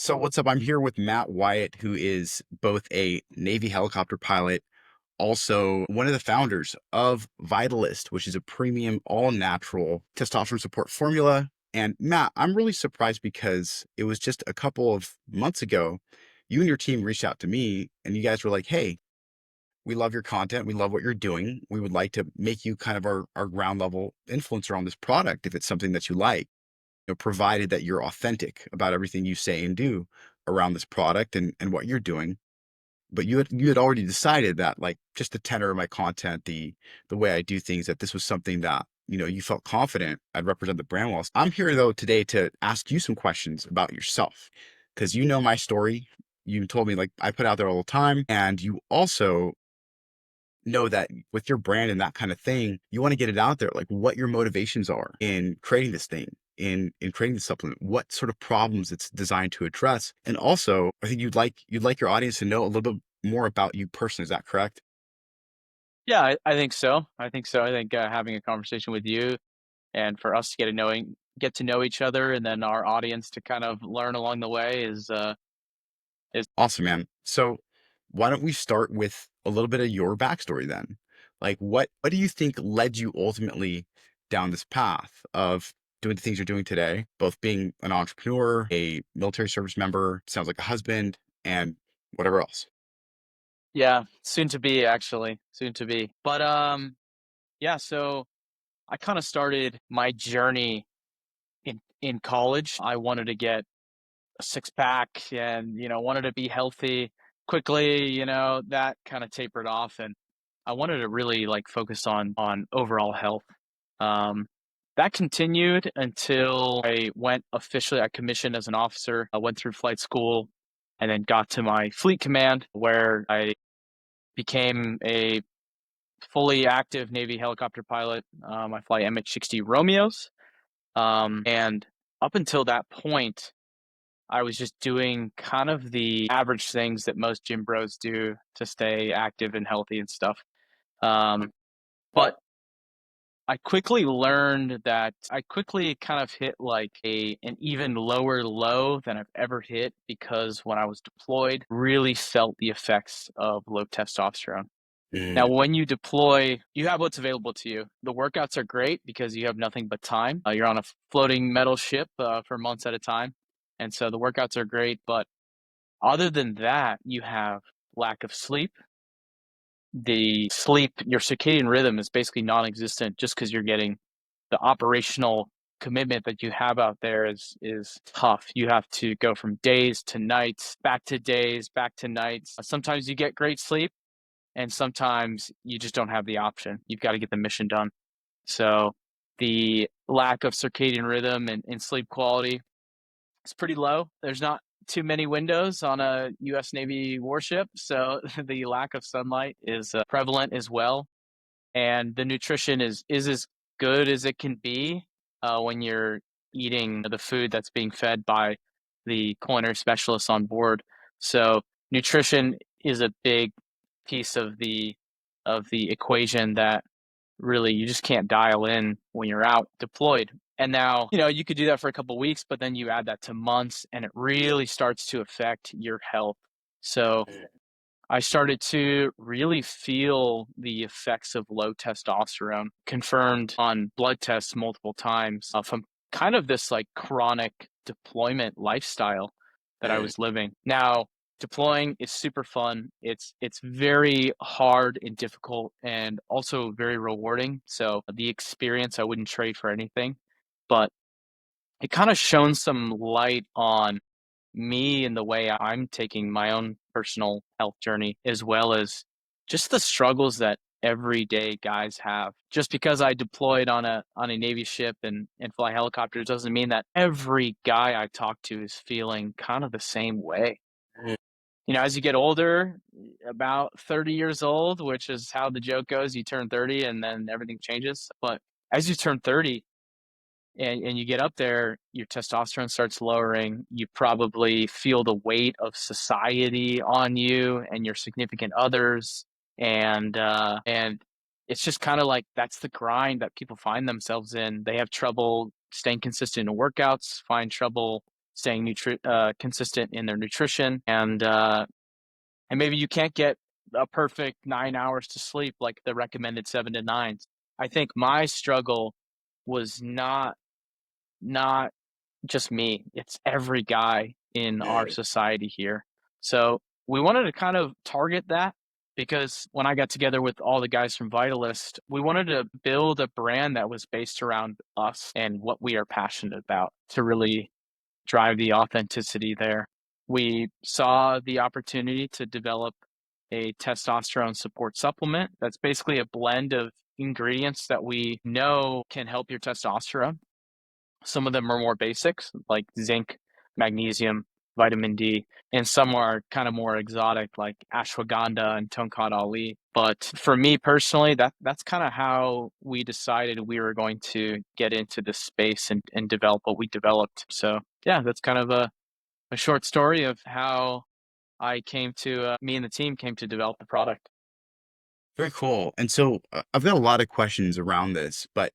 So what's up? I'm here with Matt Wyatt, who is both a Navy helicopter pilot, also one of the founders of Vitalist, which is a premium all-natural testosterone support formula. And Matt, I'm really surprised because it was just a couple of months ago, you and your team reached out to me and you guys were like, hey, we love your content. We love what you're doing. We would like to make you kind of our ground level influencer on this product if it's something that you like, provided that you're authentic about everything you say and do around this product and what you're doing. But you had already decided that, like, just the tenor of my content, the way I do things, that this was something that, you felt confident I'd represent the brand well. I'm here though today to ask you some questions about yourself because you know my story. You told me, like, I put out there all the time, and you also know that with your brand and that kind of thing, you want to get it out there, like what your motivations are in creating this thing, in creating the supplement, what sort of problems it's designed to address. And also, I think you'd like your audience to know a little bit more about you personally. Is that correct? Yeah, I think so. I think so. I think having a conversation with you and for us to get to know each other, and then our audience to kind of learn along the way is Awesome, man. So why don't we start with a little bit of your backstory then? Like, what do you think led you ultimately down this path of doing the things you're doing today, both being an entrepreneur, a military service member, sounds like a husband, and whatever else? yeah, soon to be, actually, soon to be. But yeah, so I kind of started my journey in college. I wanted to get a six pack and wanted to be healthy quickly. That kind of tapered off, and I wanted to really like focus on overall health. Um, that continued until I commissioned as an officer. I went through flight school and then got to my fleet command, where I became a fully active Navy helicopter pilot. I fly MH-60 Romeos. And up until that point, I was just doing kind of the average things that most gym bros do to stay active and healthy and stuff. Um, but I quickly kind of hit like an even lower low than I've ever hit, because when I was deployed, really felt the effects of low testosterone. Now, Mm, when you deploy, you have what's available to you. The workouts are great because you have nothing but time. You're on a floating metal ship for months at a time. And so the workouts are great. But other than that, you have lack of sleep. Your circadian rhythm is basically non-existent, just because you're getting the operational commitment that you have out there is tough. You have to go from days to nights, back to days, back to nights. Sometimes you get great sleep, and sometimes you just don't have the option. You've got to get the mission done. So the lack of circadian rhythm and sleep quality is pretty low. There's not too many windows on a U.S. Navy warship, so the lack of sunlight is prevalent as well. And the nutrition is as good as it can be when you're eating the food that's being fed by the culinary specialists on board. So nutrition is a big piece of the equation that really you just can't dial in when you're out deployed. And now, you could do that for a couple of weeks, but then you add that to months and it really starts to affect your health. So I started to really feel the effects of low testosterone, confirmed on blood tests multiple times, from kind of this like chronic deployment lifestyle that I mm. was living. Now, deploying is super fun. It's very hard and difficult, and also very rewarding. So the experience I wouldn't trade for anything. But it kind of shone some light on me and the way I'm taking my own personal health journey, as well as just the struggles that everyday guys have. Just because I deployed on a Navy ship and fly helicopters doesn't mean that every guy I talk to is feeling kind of the same way. As you get older, about 30 years old, which is how the joke goes, you turn 30 and then everything changes. But as you turn 30, and you get up there, your testosterone starts lowering. You probably feel the weight of society on you and your significant others, and it's just kind of like that's the grind that people find themselves in. They have trouble staying consistent in workouts, find trouble staying consistent in their nutrition, and maybe you can't get a perfect 9 hours to sleep like the recommended 7 to 9. I think my struggle was not just me. It's every guy in our Yeah. society here. So we wanted to kind of target that because when I got together with all the guys from Vitalist, we wanted to build a brand that was based around us and what we are passionate about to really drive the authenticity there. We saw the opportunity to develop a testosterone support supplement that's basically a blend of ingredients that we know can help your testosterone. Some of them are more basics, like zinc, magnesium, vitamin D, and some are kind of more exotic, like ashwagandha and tonkat ali. But for me personally, that's kind of how we decided we were going to get into this space and develop what we developed. So yeah, that's kind of a short story of how me and the team came to develop the product. Very cool. And so I've got a lot of questions around this, but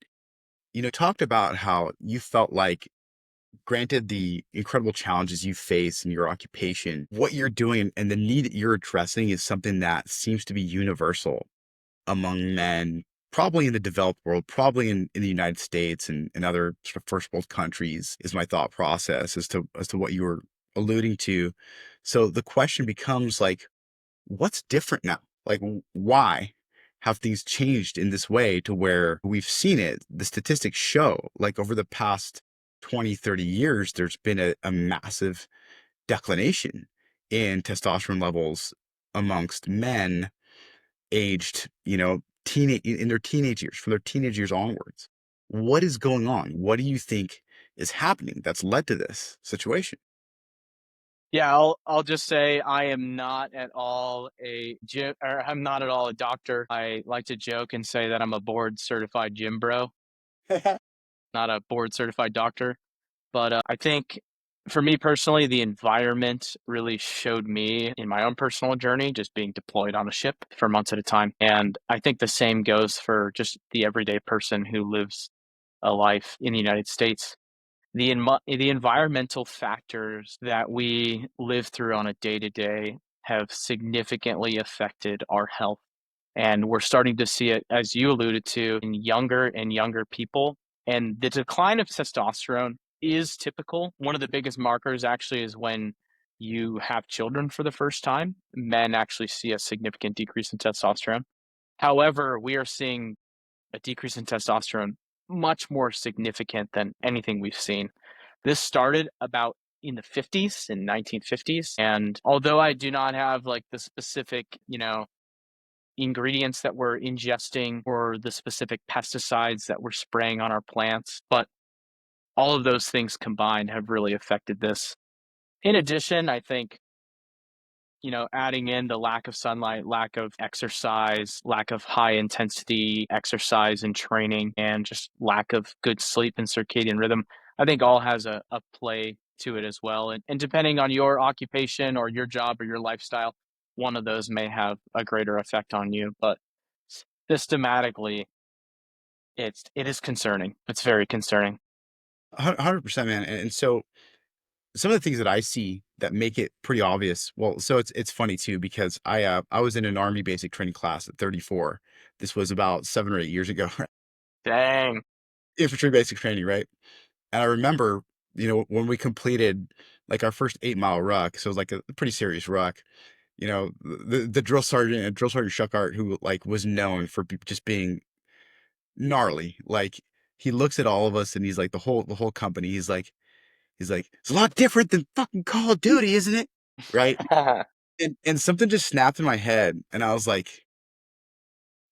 talked about how you felt like, granted the incredible challenges you face in your occupation, what you're doing and the need that you're addressing is something that seems to be universal among men, probably in the developed world, probably in the United States and other sort of first world countries, is my thought process as to what you were alluding to. So the question becomes like, what's different now? Like, why have things changed in this way to where we've seen it? The statistics show, like, over the past 20, 30 years, there's been a massive declination in testosterone levels amongst men aged, in their teenage years, from their teenage years onwards. What is going on? What do you think is happening that's led to this situation? Yeah, I'll just say I am not at all I'm not at all a doctor. I like to joke and say that I'm a board certified gym bro, not a board certified doctor. But I think for me personally, the environment really showed me in my own personal journey, just being deployed on a ship for months at a time. And I think the same goes for just the everyday person who lives a life in the United States. The environmental factors that we live through on a day to day have significantly affected our health. And we're starting to see it, as you alluded to, in younger and younger people. And the decline of testosterone is typical. One of the biggest markers actually is when you have children for the first time. Men actually see a significant decrease in testosterone. However, we are seeing a decrease in testosterone much more significant than anything we've seen. This started about in the 50s, in 1950s. And although I do not have like the specific, ingredients that we're ingesting or the specific pesticides that we're spraying on our plants, but all of those things combined have really affected this. In addition, I think adding in the lack of sunlight, lack of exercise, lack of high intensity exercise and training, and just lack of good sleep and circadian rhythm, I think all has a play to it as well. And depending on your occupation or your job or your lifestyle, one of those may have a greater effect on you. But systematically, it is concerning. It's very concerning. 100%, man. And so some of the things that I see that make it pretty obvious. Well, so it's funny too because I was in an Army basic training class at 34. This was about 7 or 8 years ago. Dang. Infantry basic training, right? And I remember, when we completed like our first 8 mile ruck, so it was like a pretty serious ruck. The drill sergeant and drill sergeant Shuckart, who like was known for just being gnarly. Like, he looks at all of us and he's like, the whole company. He's like, it's a lot different than fucking Call of Duty, isn't it? Right? And something just snapped in my head, and I was like,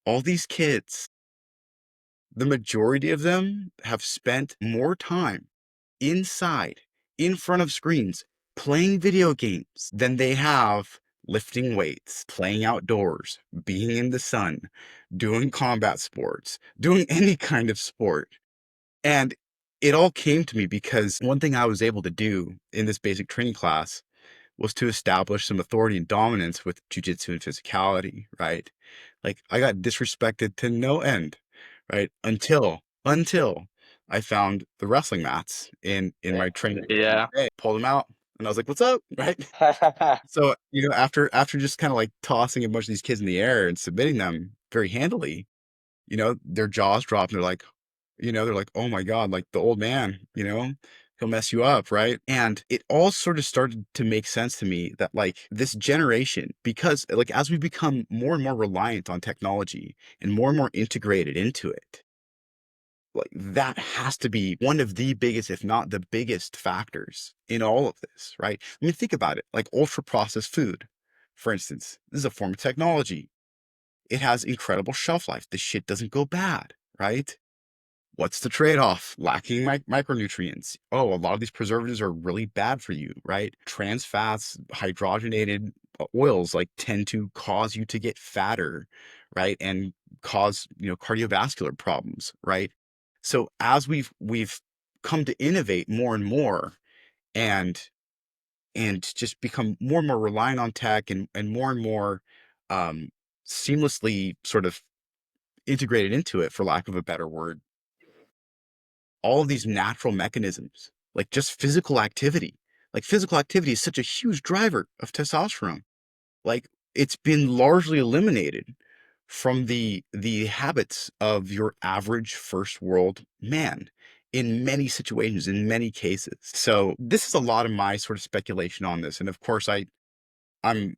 all these kids, the majority of them have spent more time inside, in front of screens, playing video games than they have lifting weights, playing outdoors, being in the sun, doing combat sports, doing any kind of sport. And it all came to me because one thing I was able to do in this basic training class was to establish some authority and dominance with jujitsu and physicality, right? Like, I got disrespected to no end, right? Until I found the wrestling mats in my training. Yeah. Hey, pulled them out, and I was like, "What's up?" Right? So, after just kinda, like, tossing a bunch of these kids in the air and submitting them very handily, their jaws drop, and they're like, "Oh my god, like, the old man, he'll mess you up," right? And it all sort of started to make sense to me that, like, this generation because, like, as we become more and more reliant on technology and more integrated into it, like, that has to be one of the biggest, if not the biggest factors in all of this, right? I mean, think about it, like ultra processed food, for instance. This is a form of technology. It has incredible shelf life. The shit doesn't go bad, right? What's the trade-off? Lacking micronutrients. Oh, a lot of these preservatives are really bad for you, right? Trans fats, hydrogenated oils like tend to cause you to get fatter, right? And cause, cardiovascular problems, right? So as we've come to innovate more and more and just become more and more reliant on tech and more um seamlessly sort of integrated into it, for lack of a better word, all of these natural mechanisms, like just physical activity is such a huge driver of testosterone. Like, it's been largely eliminated from the habits of your average first world man in many situations, in many cases. So this is a lot of my sort of speculation on this. And of course, I'm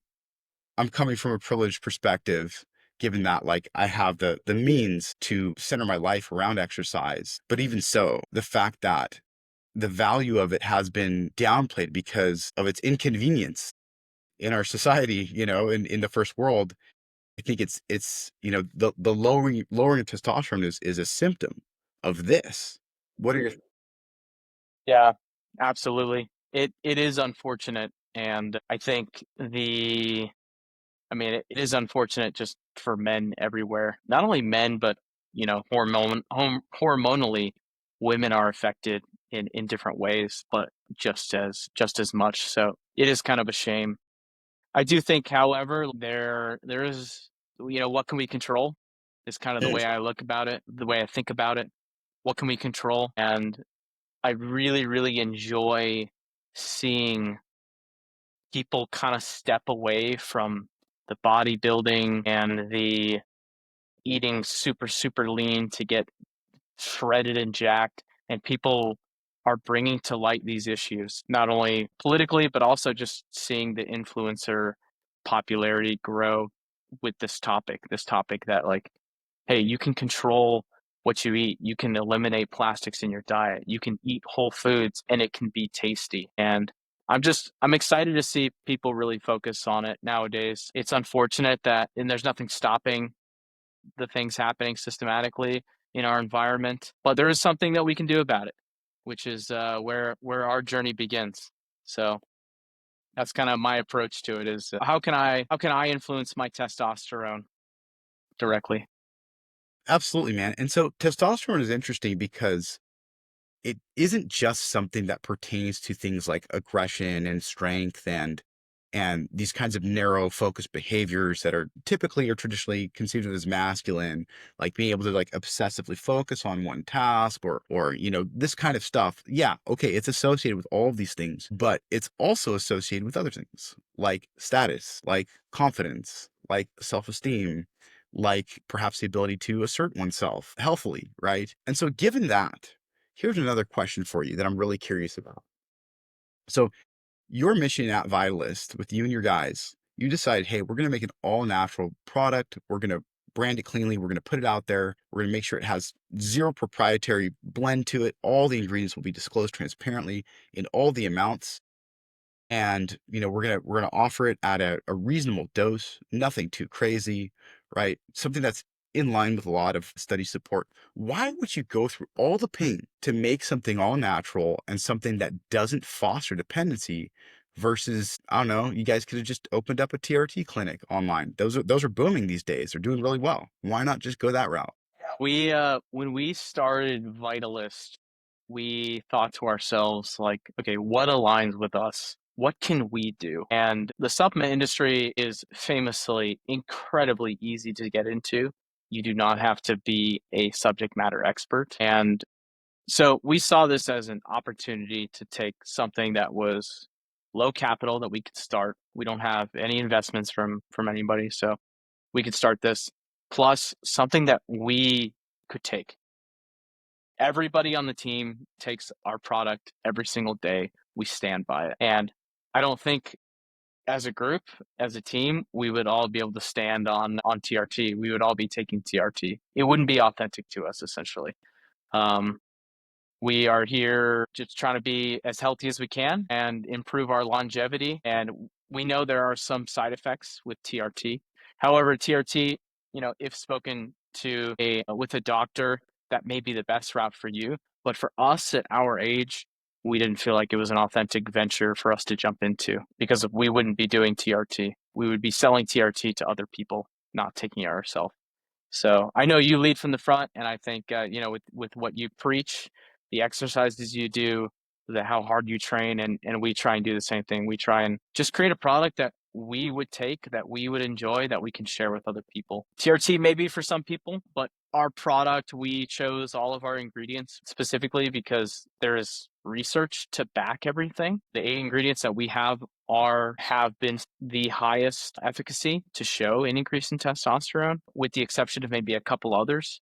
I'm coming from a privileged perspective, given that, like, I have the means to center my life around exercise. But even so, the fact that the value of it has been downplayed because of its inconvenience in our society, in the first world, I think it's the lowering of testosterone is a symptom of this. What are your Yeah, absolutely. It is unfortunate, and I think it is unfortunate just for men everywhere. Not only men, but hormonally, women are affected in different ways, but just as much. So it is kind of a shame. I do think, however, there is, what can we control? Is kind of the way I look about it, the way I think about it. What can we control? And I really, really enjoy seeing people kind of step away from the bodybuilding and the eating super, super lean to get shredded and jacked. And people are bringing to light these issues, not only politically, but also just seeing the influencer popularity grow with this topic that, like, hey, you can control what you eat. You can eliminate plastics in your diet. You can eat whole foods and it can be tasty. And I'm excited to see people really focus on it nowadays. It's unfortunate that and there's nothing stopping the things happening systematically in our environment, but there is something that we can do about it, which is where our journey begins. So that's kind of my approach to it is how can I influence my testosterone directly? Absolutely, man. And so testosterone is interesting because it isn't just something that pertains to things like aggression and strength and these kinds of narrow focused behaviors that are typically or traditionally considered as masculine, like being able to, like, obsessively focus on one task or this kind of stuff. Yeah, okay, it's associated with all of these things, but it's also associated with other things like status, like confidence, like self-esteem, like perhaps the ability to assert oneself healthily, right? And so given that, here's another question for you that I'm really curious about. So, your mission at Vitalist with you and your guys, you decide, hey, we're going to make an all natural product. We're going to brand it cleanly. We're going to put it out there. We're going to make sure it has zero proprietary blend to it. All the ingredients will be disclosed transparently in all the amounts. And we're gonna offer it at a reasonable dose, nothing too crazy, right? Something that's in line with a lot of study support. Why would you go through all the pain to make something all natural and something that doesn't foster dependency versus, I don't know, you guys could have just opened up a TRT clinic online. Those are booming these days. They're doing really well. Why not just go that route? We when we started Vitalist, we thought to ourselves, like, okay, what aligns with us? What can we do? And the supplement industry is famously incredibly easy to get into. You do not have to be a subject matter expert. And So we saw this as an opportunity to take something that was low capital that we could start. We don't have any investments from anybody, so we could start this, plus something that we could take. Everybody on the team takes our product every single day. We stand by it. And I don't think as a group, as a team, we would all be able to stand on TRT. We would all be taking TRT. It wouldn't be authentic to us, essentially. Um, we are here just trying to be as healthy as we can and improve our longevity. And we know there are some side effects with TRT. However, TRT, if spoken to a with a doctor, that may be the best route for you. But for us at our age, we didn't feel like it was an authentic venture for us to jump into because we wouldn't be doing TRT. We would be selling TRT to other people, not taking it ourselves. So I know you lead from the front, and I think with what you preach, the exercises you do, how hard you train, and we try and do the same thing. We try and just create a product that we would take, that we would enjoy, that we can share with other people. TRT may be for some people, but our product, we chose all of our ingredients specifically because there is research to back everything. The 8 ingredients that we have been the highest efficacy to show an increase in testosterone, with the exception of maybe a couple others.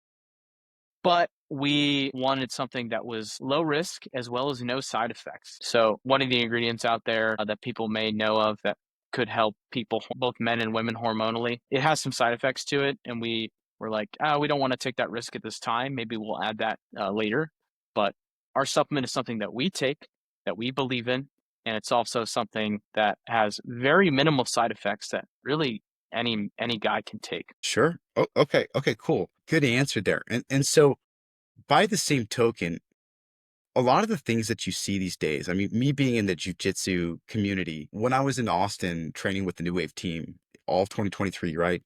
But we wanted something that was low risk as well as no side effects. So one of the ingredients out there that people may know of that could help people, both men and women, hormonally, it has some side effects to it, and we were like, we don't want to take that risk at this time. Maybe we'll add that later. But our supplement is something that we take, that we believe in, and it's also something that has very minimal side effects that really any guy can take. Sure. Oh, okay. Okay, cool. Good answer there. And so by the same token, a lot of the things that you see these days, I mean, me being in the jujitsu community, when I was in Austin training with the New Wave team, all of 2023, right?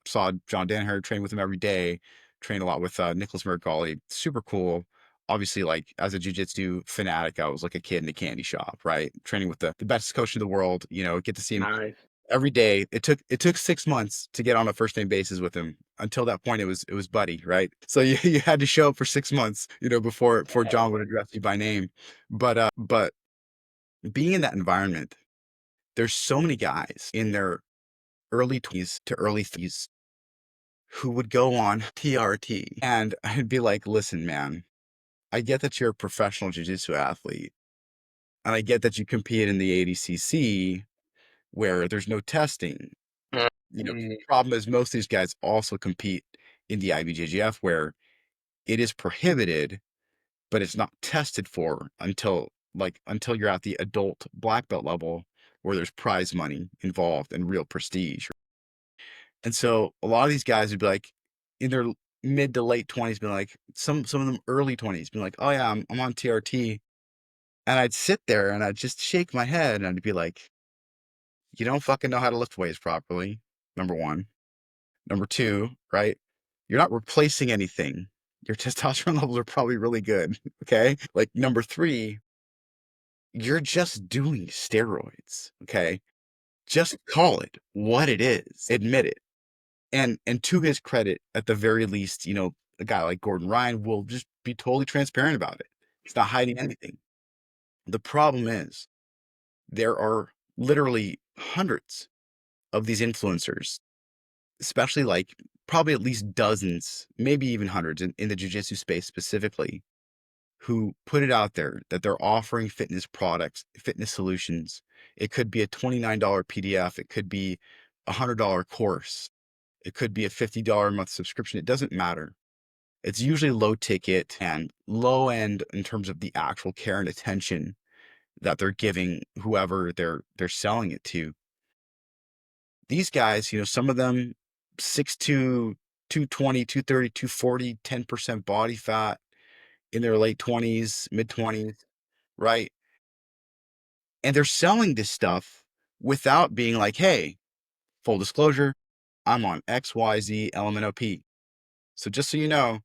Saw John Danaher, trained with him every day, trained a lot with Nicholas Mergali, super cool. Obviously, like as a jujitsu fanatic, I was like a kid in a candy shop, right? Training with the best coach in the world, get to see him Nice. every day. It took 6 months to get on a first name basis with him. Until that point, it was buddy, right? So you had to show up for 6 months, before John would address you by name. But being in that environment, there's so many guys in their early 20s to early 30s who would go on TRT, and I'd be like, listen, man, I get that you're a professional jiu-jitsu athlete, and I get that you compete in the ADCC where there's no testing. Mm. Problem is most of these guys also compete in the IBJJF where it is prohibited, but it's not tested for until you're at the adult black belt level where there's prize money involved and real prestige. And so a lot of these guys would be like in their mid to late 20s, be like some of them early 20s, be like, oh yeah, I'm on TRT. And I'd sit there and I'd just shake my head and I'd be like, you don't fucking know how to lift weights properly, number one. Number two, right? You're not replacing anything. Your testosterone levels are probably really good. Okay. Like number three, you're just doing steroids. Okay. Just call it what it is. Admit it. And to his credit, at the very least, a guy like Gordon Ryan will just be totally transparent about it. He's not hiding anything. The problem is there are literally hundreds of these influencers, especially like probably at least dozens, maybe even hundreds in the jujitsu space specifically, who put it out there that they're offering fitness products, fitness solutions. It could be a $29 PDF. It could be a $100 course. It could be a $50 a month subscription. It doesn't matter. It's usually low ticket and low end in terms of the actual care and attention that they're giving whoever they're selling it to. These guys, some of them 6'2", 220, 230, 240, 10% body fat in their late 20s, mid 20s, right? And they're selling this stuff without being like, hey, full disclosure, I'm on XYZ LMNOP. So just so you know,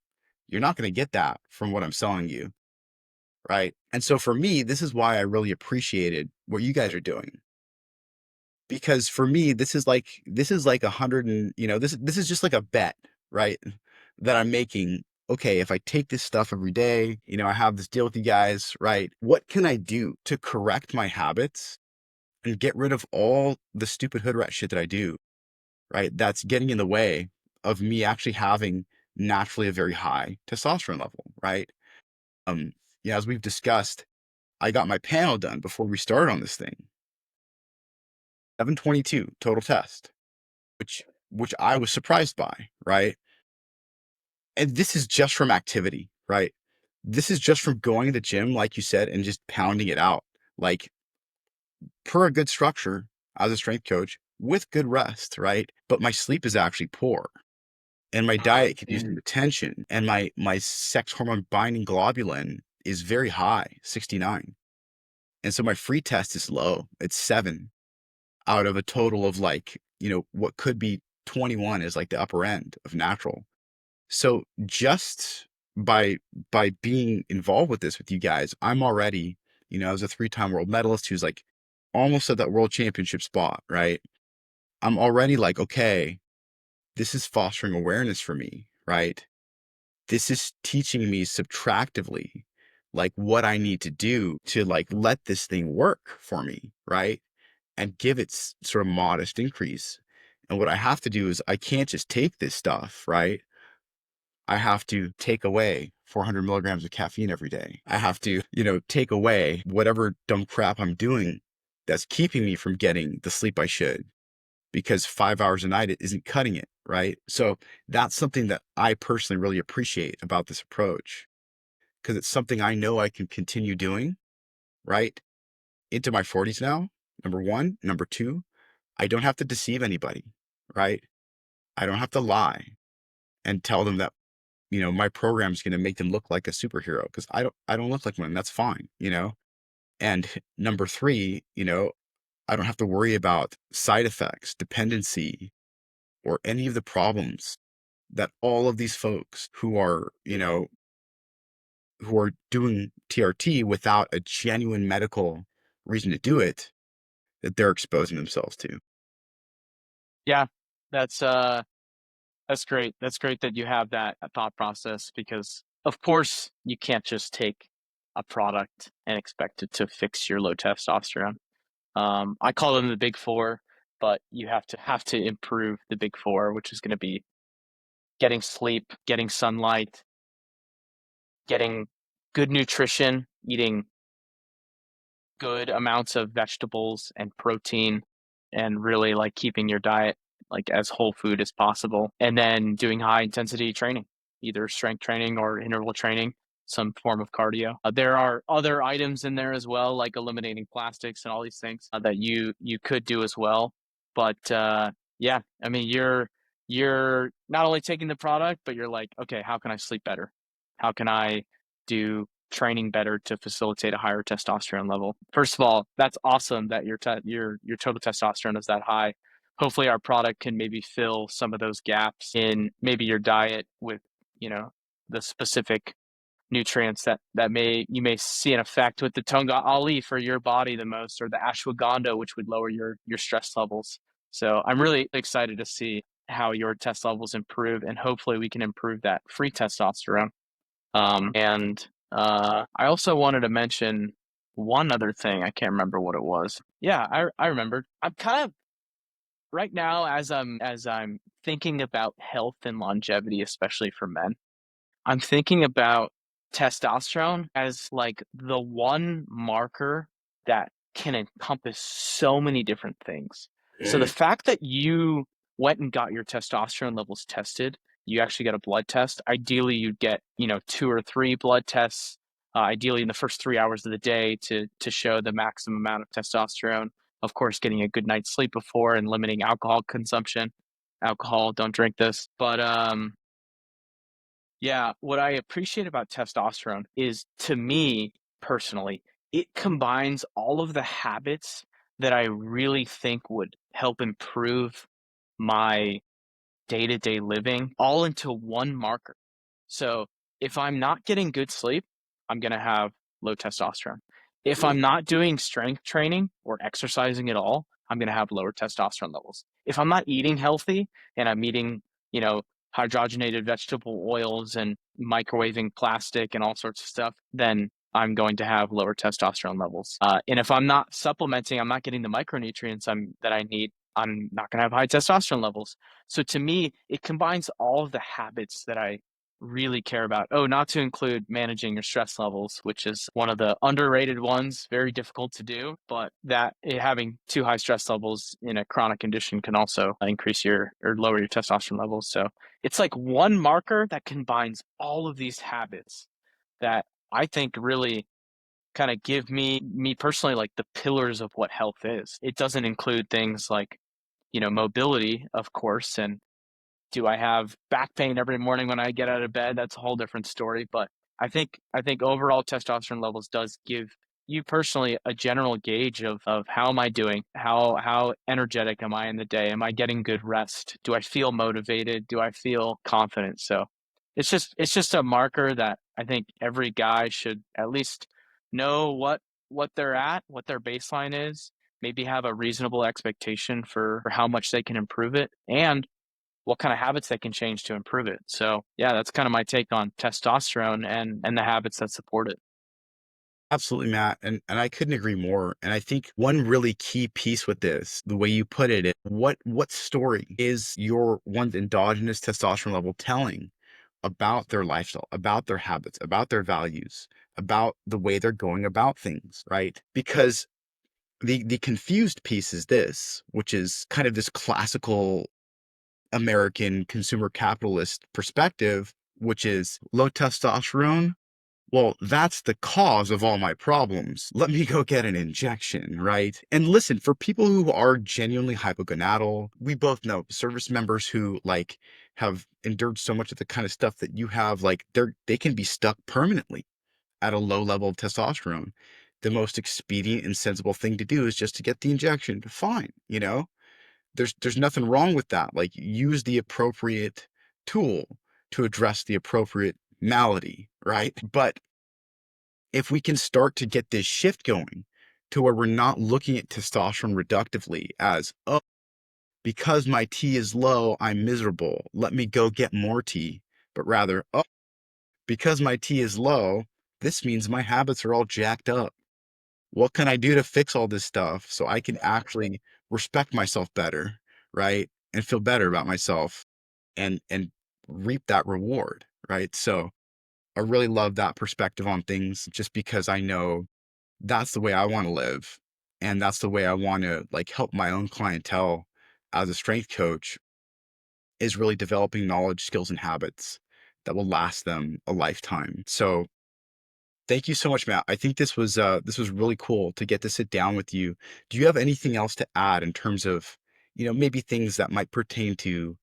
you're not going to get that from what I'm selling you, right? And so for me, this is why I really appreciated what you guys are doing. Because for me, this is like 100 and, this is just like a bet, right? That I'm making okay, if I take this stuff every day, I have this deal with you guys, right? What can I do to correct my habits and get rid of all the stupid hood rat shit that I do, right? That's getting in the way of me actually having naturally a very high testosterone level, right? Um, yeah, as we've discussed, I got my panel done before we started on this thing. 722 total test, which I was surprised by, right? And this is just from activity, right? This is just from going to the gym, like you said, and just pounding it out. Like per a good structure as a strength coach with good rest, right? But my sleep is actually poor. And my diet could use some attention. And my sex hormone binding globulin is very high, 69. And so my free test is low. It's 7 out of a total of like, what could be 21 is like the upper end of natural. So just by being involved with this with you guys, I'm already, as a 3-time world medalist who's like almost at that world championship spot, right? I'm already like, okay, this is fostering awareness for me, right? This is teaching me subtractively like what I need to do to like let this thing work for me, right? And give it sort of modest increase. And what I have to do is I can't just take this stuff, right? I have to take away 400 milligrams of caffeine every day. I have to, take away whatever dumb crap I'm doing that's keeping me from getting the sleep I should, because 5 hours a night it isn't cutting it, right? So that's something that I personally really appreciate about this approach, because it's something I know I can continue doing, right? Into my 40s now, number one. Number two, I don't have to deceive anybody, right? I don't have to lie and tell them that my program is going to make them look like a superhero, because I don't look like one. That's fine. And number three, I don't have to worry about side effects, dependency, or any of the problems that all of these folks who are doing TRT without a genuine medical reason to do it, that they're exposing themselves to. Yeah, that's great. That's great that you have that thought process, because of course you can't just take a product and expect it to fix your low testosterone. I call them the big four, but you have to improve the big four, which is going to be getting sleep, getting sunlight, getting good nutrition, eating good amounts of vegetables and protein, and really like keeping your diet like as whole food as possible, and then doing high intensity training, either strength training or interval training, some form of cardio. There are other items in there as well, like eliminating plastics and all these things that you could do as well. But yeah, I mean, you're not only taking the product, but you're like, okay, how can I sleep better? How can I do training better to facilitate a higher testosterone level? First of all, that's awesome that your total testosterone is that high. Hopefully our product can maybe fill some of those gaps in maybe your diet with, you know, the specific nutrients that you may see an effect with the Tonga Ali for your body the most, or the ashwagandha, which would lower your stress levels. So I'm really excited to see how your test levels improve, and hopefully we can improve that free testosterone. And I also wanted to mention one other thing. I can't remember what it was. Yeah, I remembered. I'm kind of right now, as I'm thinking about health and longevity, especially for men. I'm thinking about testosterone as like the one marker that can encompass so many different things. So the fact that you went and got your testosterone levels tested, you actually got a blood test. Ideally, you'd get, 2 or 3 blood tests, ideally in the first 3 hours of the day to show the maximum amount of testosterone. Of course, getting a good night's sleep before and limiting alcohol consumption. Alcohol, don't drink this. But yeah, what I appreciate about testosterone is, to me personally, it combines all of the habits that I really think would help improve my day-to-day living all into one marker. So if I'm not getting good sleep, I'm going to have low testosterone. If I'm not doing strength training or exercising at all, I'm going to have lower testosterone levels. If I'm not eating healthy and I'm eating, you know, hydrogenated vegetable oils and microwaving plastic and all sorts of stuff, then I'm going to have lower testosterone levels. And if I'm not supplementing, I'm not getting the micronutrients that I need, I'm not going to have high testosterone levels. So to me, it combines all of the habits that I really care about. Oh, not to include managing your stress levels, which is one of the underrated ones, very difficult to do, but that having too high stress levels in a chronic condition can also increase your or lower your testosterone levels. So it's like one marker that combines all of these habits that I think really kind of give me personally like the pillars of what health is. It doesn't include things like, mobility, of course, and do I have back pain every morning when I get out of bed? That's a whole different story. But I think overall testosterone levels does give you personally a general gauge of how am I doing? How energetic am I in the day? Am I getting good rest? Do I feel motivated? Do I feel confident? So it's just a marker that I think every guy should at least know what they're at, what their baseline is, maybe have a reasonable expectation for how much they can improve it, and what kind of habits they can change to improve it. So yeah, that's kind of my take on testosterone and the habits that support it. Absolutely, Matt. And I couldn't agree more. And I think one really key piece with this, the way you put it, what story is your one's endogenous testosterone level telling about their lifestyle, about their habits, about their values, about the way they're going about things, right? Because the confused piece is this, which is kind of this classical American consumer capitalist perspective, which is low testosterone. Well, that's the cause of all my problems. Let me go get an injection, right? And listen, for people who are genuinely hypogonadal, we both know service members who like have endured so much of the kind of stuff that you have, like they can be stuck permanently at a low level of testosterone. The most expedient and sensible thing to do is just to get the injection. Fine, there's nothing wrong with that. Like use the appropriate tool to address the appropriate malady, right? But if we can start to get this shift going to where we're not looking at testosterone reductively as, oh, because my T is low, I'm miserable. Let me go get more T. But rather, oh, because my T is low, this means my habits are all jacked up. What can I do to fix all this stuff so I can actually respect myself better, right? And feel better about myself and reap that reward, right? So I really love that perspective on things just because I know that's the way I want to live. And that's the way I want to like help my own clientele as a strength coach is really developing knowledge, skills, and habits that will last them a lifetime. So thank you so much, Matt. I think this was really cool to get to sit down with you. Do you have anything else to add in terms of, maybe things that might pertain to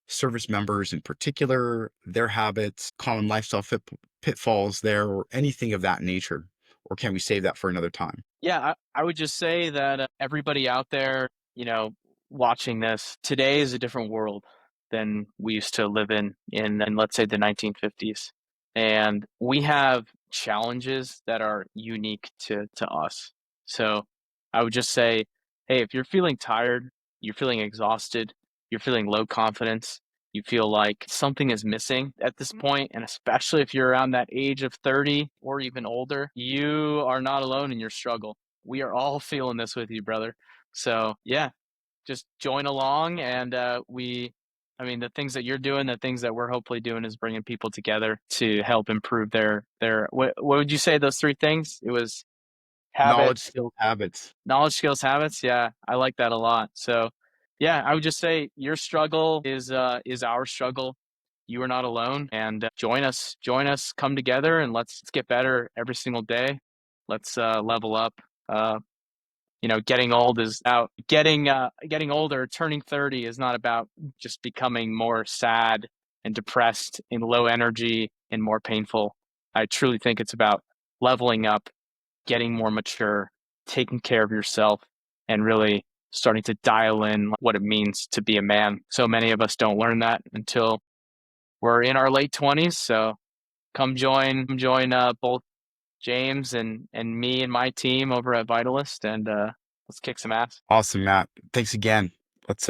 service members in particular, their habits, common lifestyle pitfalls there, or anything of that nature? Or can we save that for another time? Yeah, I would just say that everybody out there, watching this, today is a different world than we used to live in let's say the 1950s. And we have challenges that are unique to us. So I would just say, hey, if you're feeling tired, you're feeling exhausted, you're feeling low confidence, you feel like something is missing at this point, and especially if you're around that age of 30 or even older, you are not alone in your struggle. We are all feeling this with you, brother. So, yeah, just join along. And the things that you're doing, the things that we're hopefully doing is bringing people together to help improve what would you say those three things? It was Knowledge, habits, skills, habits. knowledge, skills, habits. Yeah, I like that a lot. So, yeah, I would just say your struggle is our struggle. You are not alone, and join us, come together, and let's get better every single day. Let's level up. Uh, getting old is out. Getting older, turning 30 is not about just becoming more sad and depressed and low energy and more painful. I truly think it's about leveling up, getting more mature, taking care of yourself, and really starting to dial in what it means to be a man. So many of us don't learn that until we're in our late 20s. So come join both James and me and my team over at Vitalist, and let's kick some ass. Awesome, Matt. Thanks again. Let's